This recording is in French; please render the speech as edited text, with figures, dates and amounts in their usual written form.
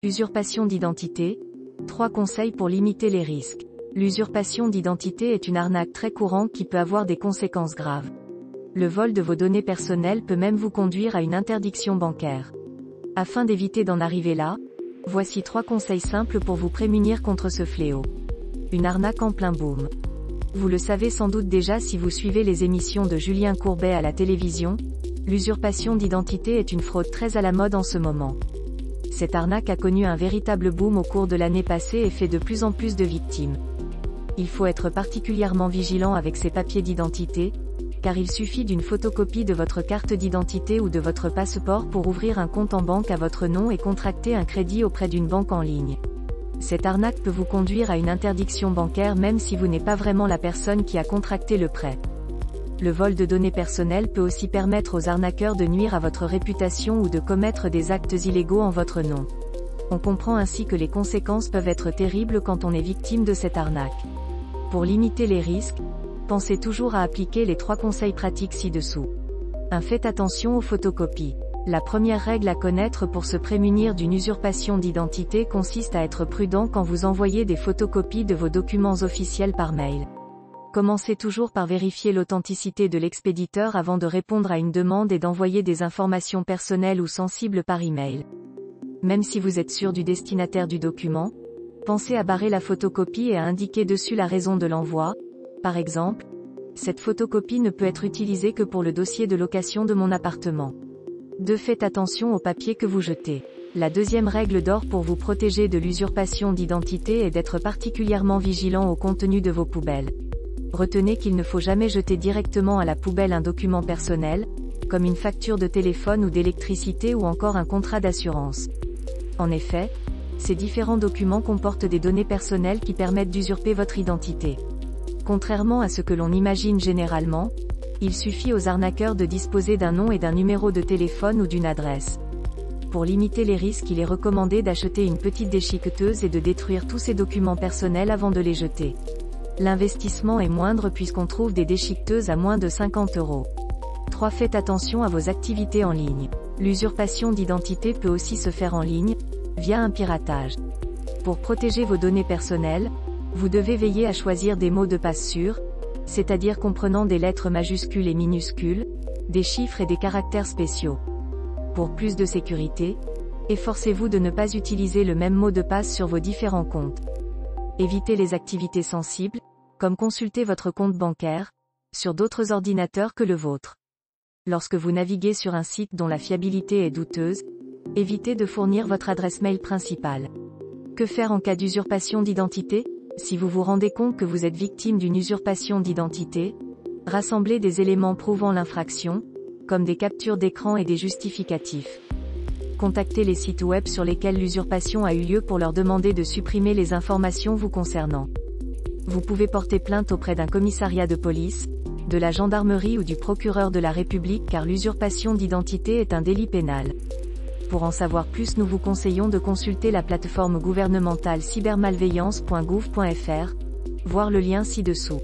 Usurpation d'identité. 3 conseils pour limiter les risques. L'usurpation d'identité est une arnaque très courante qui peut avoir des conséquences graves. Le vol de vos données personnelles peut même vous conduire à une interdiction bancaire. Afin d'éviter d'en arriver là, voici 3 conseils simples pour vous prémunir contre ce fléau. Une arnaque en plein boom. Vous le savez sans doute déjà si vous suivez les émissions de Julien Courbet à la télévision, l'usurpation d'identité est une fraude très à la mode en ce moment. Cette arnaque a connu un véritable boom au cours de l'année passée et fait de plus en plus de victimes. Il faut être particulièrement vigilant avec ces papiers d'identité, car il suffit d'une photocopie de votre carte d'identité ou de votre passeport pour ouvrir un compte en banque à votre nom et contracter un crédit auprès d'une banque en ligne. Cette arnaque peut vous conduire à une interdiction bancaire même si vous n'êtes pas vraiment la personne qui a contracté le prêt. Le vol de données personnelles peut aussi permettre aux arnaqueurs de nuire à votre réputation ou de commettre des actes illégaux en votre nom. On comprend ainsi que les conséquences peuvent être terribles quand on est victime de cette arnaque. Pour limiter les risques, pensez toujours à appliquer les 3 conseils pratiques ci-dessous. 1. Faites attention aux photocopies. La première règle à connaître pour se prémunir d'une usurpation d'identité consiste à être prudent quand vous envoyez des photocopies de vos documents officiels par mail. Commencez toujours par vérifier l'authenticité de l'expéditeur avant de répondre à une demande et d'envoyer des informations personnelles ou sensibles par email. Même si vous êtes sûr du destinataire du document, pensez à barrer la photocopie et à indiquer dessus la raison de l'envoi. Par exemple, cette photocopie ne peut être utilisée que pour le dossier de location de mon appartement. 2. Faites attention aux papiers que vous jetez. La deuxième règle d'or pour vous protéger de l'usurpation d'identité est d'être particulièrement vigilant au contenu de vos poubelles. Retenez qu'il ne faut jamais jeter directement à la poubelle un document personnel, comme une facture de téléphone ou d'électricité ou encore un contrat d'assurance. En effet, ces différents documents comportent des données personnelles qui permettent d'usurper votre identité. Contrairement à ce que l'on imagine généralement, il suffit aux arnaqueurs de disposer d'un nom et d'un numéro de téléphone ou d'une adresse. Pour limiter les risques, il est recommandé d'acheter une petite déchiqueteuse et de détruire tous ces documents personnels avant de les jeter. L'investissement est moindre puisqu'on trouve des déchiqueteuses à moins de 50 €. 3. Faites attention à vos activités en ligne. L'usurpation d'identité peut aussi se faire en ligne, via un piratage. Pour protéger vos données personnelles, vous devez veiller à choisir des mots de passe sûrs, c'est-à-dire comprenant des lettres majuscules et minuscules, des chiffres et des caractères spéciaux. Pour plus de sécurité, efforcez-vous de ne pas utiliser le même mot de passe sur vos différents comptes. Évitez les activités sensibles, comme consulter votre compte bancaire, sur d'autres ordinateurs que le vôtre. Lorsque vous naviguez sur un site dont la fiabilité est douteuse, évitez de fournir votre adresse mail principale. Que faire en cas d'usurpation d'identité? Si vous vous rendez compte que vous êtes victime d'une usurpation d'identité, rassemblez des éléments prouvant l'infraction, comme des captures d'écran et des justificatifs. Contactez les sites web sur lesquels l'usurpation a eu lieu pour leur demander de supprimer les informations vous concernant. Vous pouvez porter plainte auprès d'un commissariat de police, de la gendarmerie ou du procureur de la République car l'usurpation d'identité est un délit pénal. Pour en savoir plus, nous vous conseillons de consulter la plateforme gouvernementale cybermalveillance.gouv.fr, voir le lien ci-dessous.